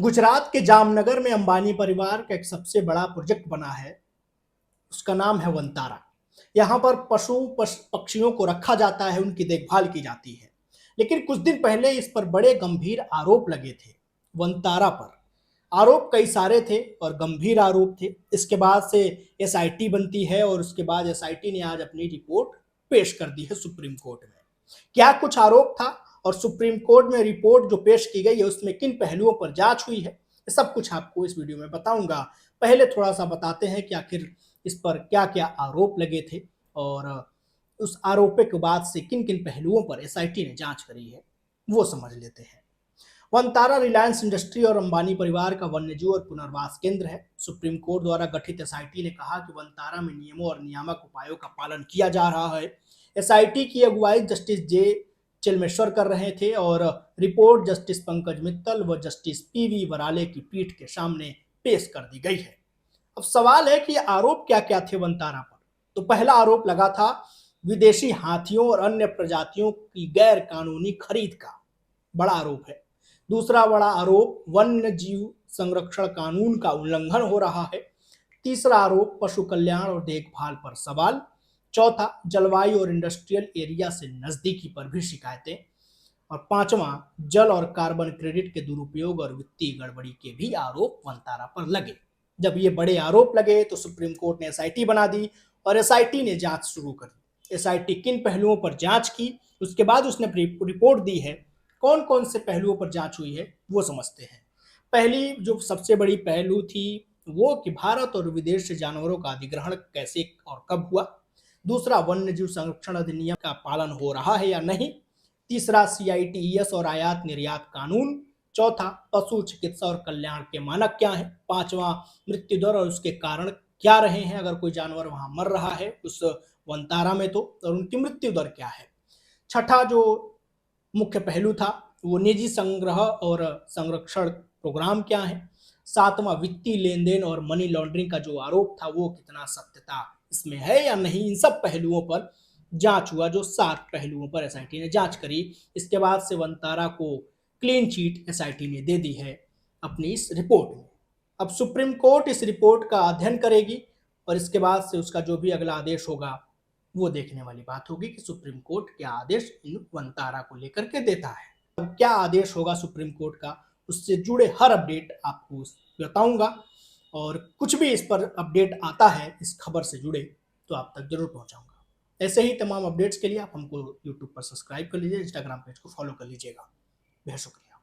गुजरात के जामनगर में अंबानी परिवार का एक सबसे बड़ा प्रोजेक्ट बना है। उसका नाम है वनतारा। यहाँ पर पक्षियों को रखा जाता है, उनकी देखभाल की जाती है। लेकिन कुछ दिन पहले इस पर बड़े गंभीर आरोप लगे थे। वनतारा पर आरोप कई सारे थे और गंभीर आरोप थे। इसके बाद से एसआईटी बनती है और उसके बाद एसआईटी ने आज अपनी रिपोर्ट पेश कर दी है सुप्रीम कोर्ट में। क्या कुछ आरोप था और सुप्रीम कोर्ट में रिपोर्ट जो पेश की गई है उसमें किन पहलुओं पर जांच हुई है, ये सब कुछ आपको इस वीडियो में बताऊंगा। पहले थोड़ा सा बताते हैं कि आखिर इस पर क्या क्या आरोप लगे थे और उस आरोप के बाद से किन किन पहलुओं पर एसआईटी ने जांच करी है, वो समझ लेते हैं। वनतारा रिलायंस इंडस्ट्री और अंबानी परिवार का वन्यजीव और पुनर्वास केंद्र है। सुप्रीम कोर्ट द्वारा गठित एसआईटी ने कहा कि वनतारा में नियमों और नियामक उपायों का पालन किया जा रहा है। एसआईटी की अगुवाई जस्टिस जे चिलमेश्वर कर रहे थे और रिपोर्ट जस्टिस पंकज मित्तल व जस्टिस पीवी वराले की पीठ के सामने पेश कर दी गई है। अब सवाल है कि आरोप क्या क्या थे वनतारा पर। तो पहला आरोप लगा था विदेशी हाथियों और अन्य प्रजातियों की गैर कानूनी खरीद का, बड़ा आरोप है। दूसरा बड़ा आरोप वन्य जीव संरक्षण कानून का उल्लंघन हो रहा है। तीसरा आरोप पशु कल्याण और देखभाल पर सवाल। चौथा जलवायु और इंडस्ट्रियल एरिया से नजदीकी पर भी शिकायतें। और पांचवा जल और कार्बन क्रेडिट के दुरुपयोग और वित्तीय गड़बड़ी के भी आरोप वनतारा पर लगे। जब ये बड़े आरोप लगे तो सुप्रीम कोर्ट ने एसआईटी बना दी और एसआईटी ने जांच शुरू कर दी। एसआईटी किन पहलुओं पर जांच की, उसके बाद उसने रिपोर्ट दी है। कौन कौन से पहलुओं पर जांच हुई है वो समझते हैं। पहली जो सबसे बड़ी पहलू थी वो कि भारत और विदेश से जानवरों का अधिग्रहण कैसे और कब हुआ। दूसरा वन्यजीव संरक्षण अधिनियम का पालन हो रहा है या नहीं। तीसरा सीआईटीईएस और आयात निर्यात कानून। चौथा पशु चिकित्सा और कल्याण के मानक क्या है। पांचवा मृत्यु दर और उसके कारण क्या रहे हैं, अगर कोई जानवर वहां मर रहा है उस वनतारा में तो, और उनकी मृत्यु दर क्या है। छठा जो मुख्य पहलू था वो निजी संग्रह और संरक्षण प्रोग्राम क्या है। सातवां वित्तीय लेन देन और मनी लॉन्ड्रिंग का जो आरोप था वो कितना सत्यता इसमें है या नहीं। इन सब पहलुओं पर जांच हुआ, जो 7 पहलुओं पर एसआईटी ने जांच करी। इसके बाद से वनतारा को क्लीन चिट एसआईटी ने दे दी है अपनी इस रिपोर्ट में। अब सुप्रीम कोर्ट इस रिपोर्ट का अध्ययन करेगी और इसके बाद से उसका जो भी अगला आदेश होगा वो देखने वाली बात होगी कि सुप्रीम कोर्ट क्या आदेश इन वनतारा को लेकर के देता है। अब क्या आदेश होगा सुप्रीम कोर्ट का, उससे जुड़े हर अपडेट आपको बताऊंगा और कुछ भी इस पर अपडेट आता है इस खबर से जुड़े तो आप तक जरूर पहुंचाऊंगा। ऐसे ही तमाम अपडेट्स के लिए आप हमको यूट्यूब पर सब्सक्राइब कर लीजिए, इंस्टाग्राम पेज को फॉलो कर लीजिएगा। बेहद शुक्रिया।